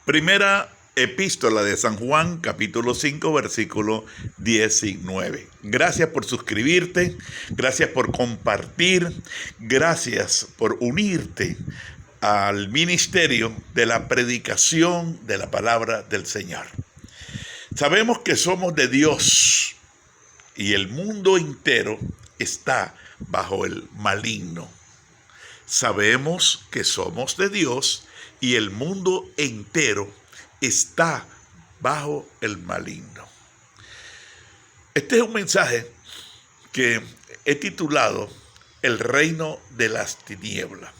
Primera epístola de San Juan, capítulo 5, versículo 19. Gracias por suscribirte, gracias por compartir, gracias por unirte al ministerio de la predicación de la palabra del Señor. Sabemos que somos de Dios y el mundo entero está bajo el maligno. Sabemos que somos de Dios y el mundo entero está bajo el maligno. Este es un mensaje que he titulado El reino de las tinieblas.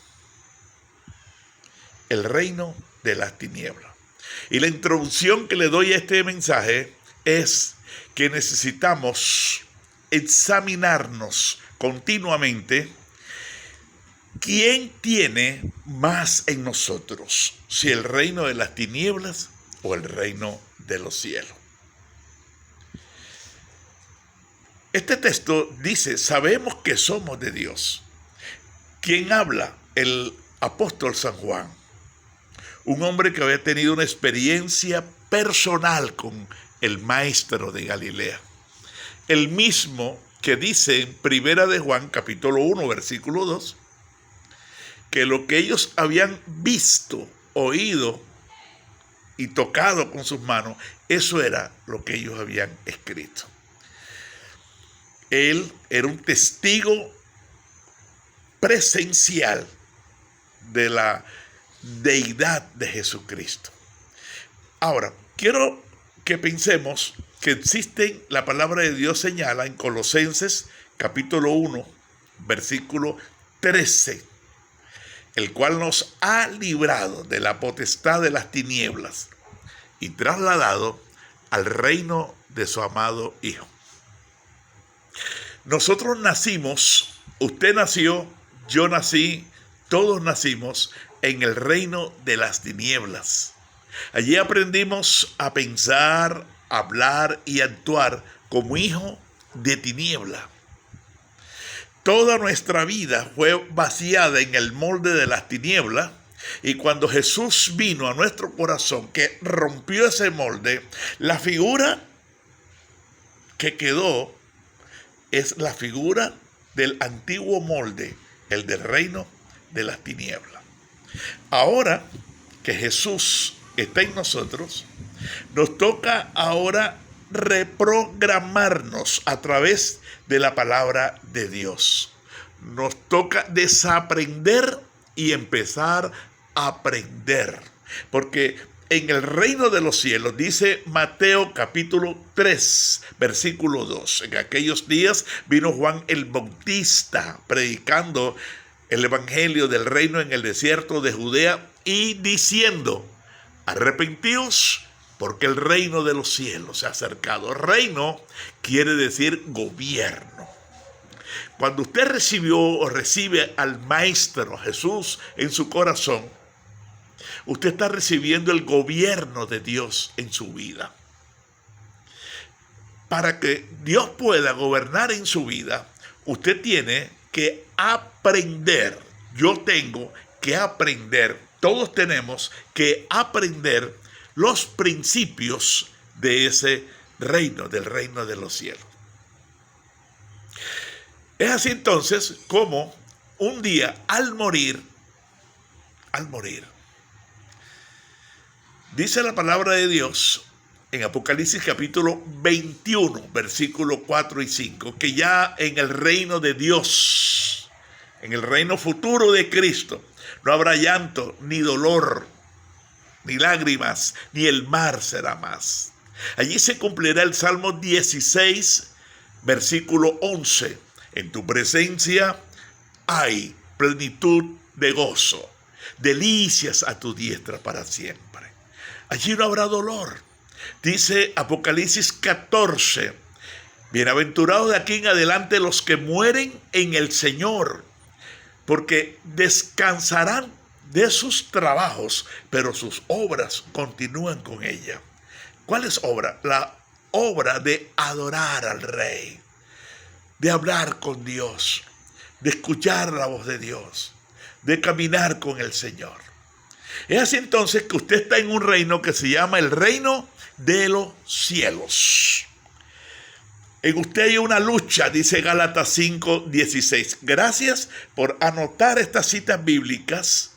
El reino de las tinieblas. Y la introducción que le doy a este mensaje es que necesitamos examinarnos continuamente quién tiene más en nosotros, si el reino de las tinieblas o el reino de los cielos. Este texto dice, sabemos que somos de Dios. ¿Quién habla? El apóstol San Juan, un hombre que había tenido una experiencia personal con el maestro de Galilea. El mismo que dice en Primera de Juan, capítulo 1, versículo 2, que lo que ellos habían visto, oído y tocado con sus manos, eso era lo que ellos habían escrito. Él era un testigo presencial de la deidad de Jesucristo. Ahora, quiero que pensemos que existen, la palabra de Dios señala en Colosenses capítulo 1, versículo 13, el cual nos ha librado de la potestad de las tinieblas y trasladado al reino de su amado Hijo. Nosotros nacimos, usted nació, yo nací, todos nacimos en el reino de las tinieblas. Allí aprendimos a pensar, hablar y actuar como hijo de tiniebla. Toda nuestra vida fue vaciada en el molde de las tinieblas y cuando Jesús vino a nuestro corazón, que rompió ese molde, la figura que quedó es la figura del antiguo molde, el del reino de las tinieblas. Ahora que Jesús está en nosotros, nos toca ahora reprogramarnos a través de la palabra de Dios. Nos toca desaprender y empezar a aprender. Porque en el reino de los cielos, dice Mateo capítulo 3, versículo 2, en aquellos días vino Juan el Bautista predicando el evangelio del reino en el desierto de Judea y diciendo, arrepentíos porque el reino de los cielos se ha acercado. Reino quiere decir gobierno. Cuando usted recibió o recibe al Maestro Jesús en su corazón, usted está recibiendo el gobierno de Dios en su vida. Para que Dios pueda gobernar en su vida, usted tiene que aprender. Yo tengo que aprender, todos tenemos que aprender los principios de ese reino, del reino de los cielos. Es así entonces como un día al morir, dice la palabra de Dios en Apocalipsis capítulo 21, versículo 4 y 5, que ya en el reino de Dios, en el reino futuro de Cristo, no habrá llanto, ni dolor, ni lágrimas, ni el mar será más. Allí se cumplirá el Salmo 16, versículo 11. En tu presencia hay plenitud de gozo, delicias a tu diestra para siempre. Allí no habrá dolor. Dice Apocalipsis 14, bienaventurados de aquí en adelante los que mueren en el Señor, porque descansarán de sus trabajos, pero sus obras continúan con ella. ¿Cuál es obra? La obra de adorar al Rey, de hablar con Dios, de escuchar la voz de Dios, de caminar con el Señor. Es así entonces que usted está en un reino que se llama el reino de los cielos. En usted hay una lucha, dice Gálatas 5:16. Gracias por anotar estas citas bíblicas,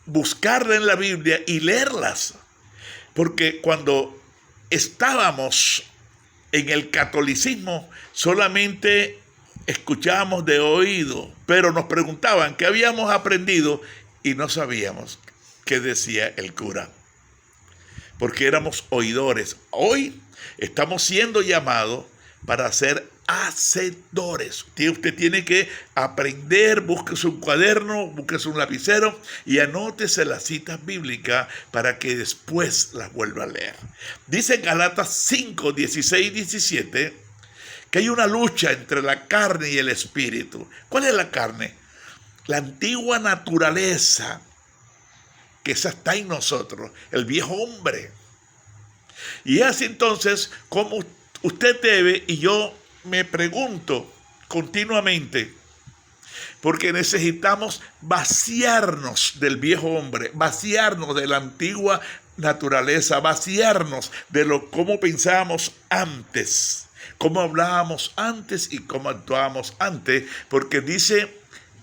buscarlas en la Biblia y leerlas. Porque cuando estábamos en el catolicismo, solamente escuchábamos de oído, pero nos preguntaban qué habíamos aprendido y no sabíamos qué decía el cura, porque éramos oidores. Hoy estamos siendo llamados para ser hacedores. Usted tiene que aprender, búsquese un cuaderno, búsquese un lapicero y anótese las citas bíblicas para que después las vuelva a leer. Dice en Gálatas 5:16 y 17 que hay una lucha entre la carne y el espíritu. ¿Cuál es la carne? La antigua naturaleza, que esa está en nosotros, el viejo hombre. Y es así entonces como usted debe, y yo me pregunto continuamente, porque necesitamos vaciarnos del viejo hombre, vaciarnos de la antigua naturaleza, vaciarnos de cómo pensábamos antes, cómo hablábamos antes y cómo actuábamos antes, porque dice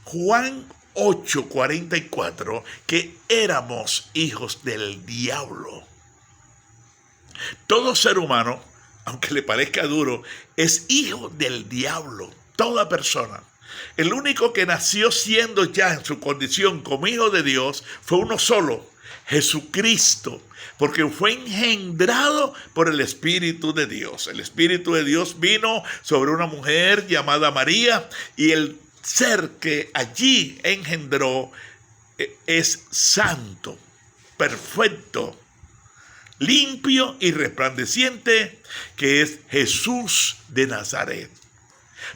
Juan 8:44 que éramos hijos del diablo. Todo ser humano, aunque le parezca duro, es hijo del diablo. Toda persona. El único que nació siendo ya en su condición como hijo de Dios fue uno solo, Jesucristo, porque fue engendrado por el Espíritu de Dios. El Espíritu de Dios vino sobre una mujer llamada María y el ser que allí engendró es santo, perfecto, limpio y resplandeciente, que es Jesús de Nazaret.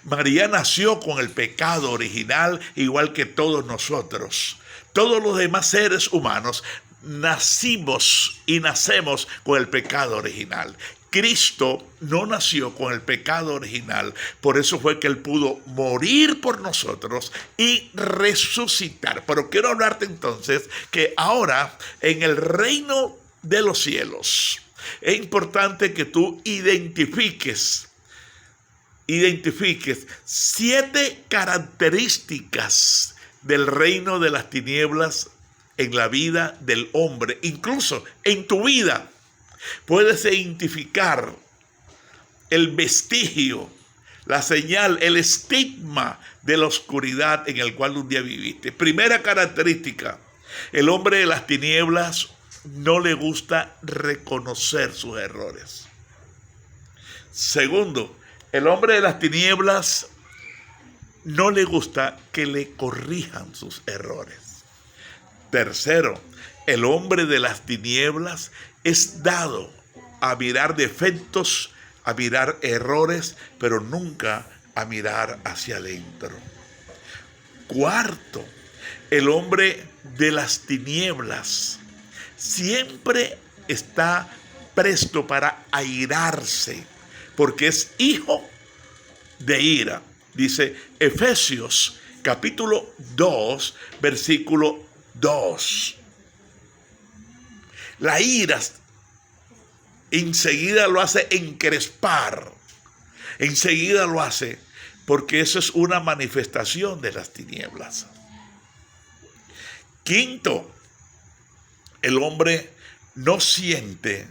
María nació con el pecado original, igual que todos nosotros. Todos los demás seres humanos nacimos y nacemos con el pecado original. Cristo no nació con el pecado original, por eso fue que Él pudo morir por nosotros y resucitar. Pero quiero hablarte entonces que ahora en el reino de los cielos es importante que tú identifiques 7 características del reino de las tinieblas en la vida del hombre. Incluso en tu vida puedes identificar el vestigio, la señal, el estigma de la oscuridad en el cual un día viviste. Primera característica: el hombre de las tinieblas no le gusta reconocer sus errores. Segundo, el hombre de las tinieblas no le gusta que le corrijan sus errores. Tercero, el hombre de las tinieblas es dado a mirar defectos, a mirar errores, pero nunca a mirar hacia adentro. Cuarto, el hombre de las tinieblas siempre está presto para airarse, porque es hijo de ira. Dice Efesios capítulo 2, versículo 2. La ira enseguida lo hace encrespar, enseguida lo hace, porque eso es una manifestación de las tinieblas. Quinto, el hombre no siente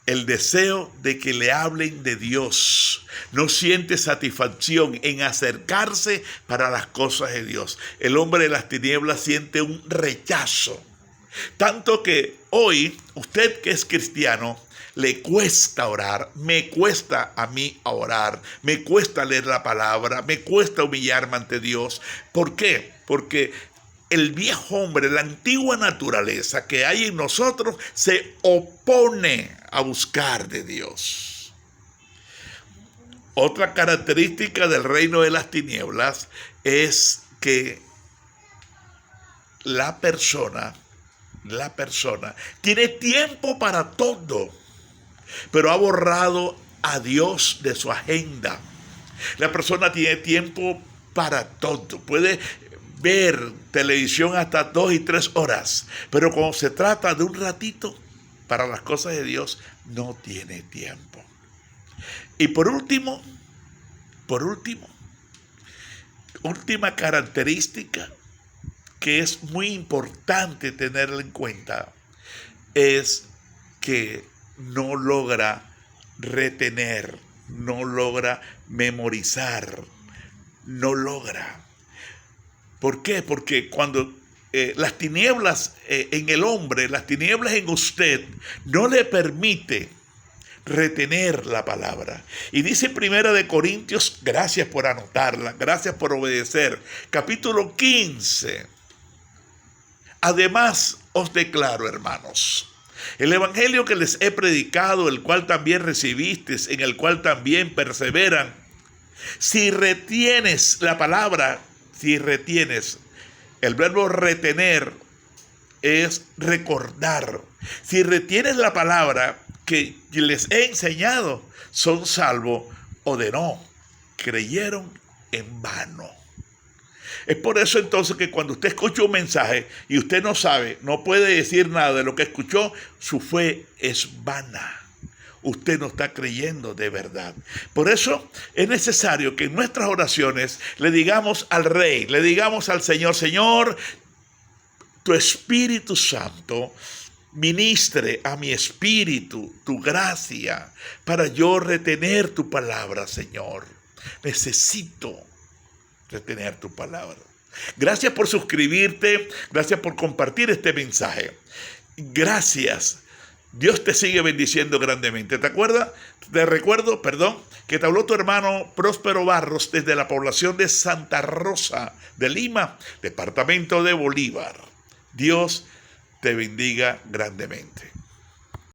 el deseo de que le hablen de Dios, no siente satisfacción en acercarse para las cosas de Dios. El hombre de las tinieblas siente un rechazo, tanto que hoy usted que es cristiano le cuesta orar, me cuesta a mí orar, me cuesta leer la palabra, me cuesta humillarme ante Dios. ¿Por qué? Porque el viejo hombre, la antigua naturaleza que hay en nosotros, se opone a buscar de Dios. Otra característica del reino de las tinieblas es que la persona tiene tiempo para todo, pero ha borrado a Dios de su agenda. La persona tiene tiempo para todo, puede ver televisión hasta 2 y 3 horas, pero cuando se trata de un ratito para las cosas de Dios, no tiene tiempo. Y por última característica que es muy importante tenerla en cuenta es que no logra retener, no logra memorizar, no logra. ¿Por qué? Porque cuando las tinieblas en el hombre, las tinieblas en usted, no le permite retener la palabra. Y dice Primera de Corintios, gracias por anotarla, gracias por obedecer, capítulo 15. Además, os declaro, hermanos, el evangelio que les he predicado, el cual también recibisteis, en el cual también perseveran. Si retienes la palabra, si retienes, el verbo retener es recordar. Si retienes la palabra que les he enseñado, son salvos, o de no, creyeron en vano. Es por eso entonces que cuando usted escucha un mensaje y usted no sabe, no puede decir nada de lo que escuchó, su fe es vana. Usted no está creyendo de verdad. Por eso es necesario que en nuestras oraciones le digamos al Rey, le digamos al Señor, Señor, tu Espíritu Santo ministre a mi espíritu tu gracia para yo retener tu palabra, Señor. Necesito retener tu palabra. Gracias por suscribirte, gracias por compartir este mensaje. Gracias. Dios te sigue bendiciendo grandemente. Te recuerdo, que te habló tu hermano Próspero Barros desde la población de Santa Rosa de Lima, departamento de Bolívar. Dios te bendiga grandemente.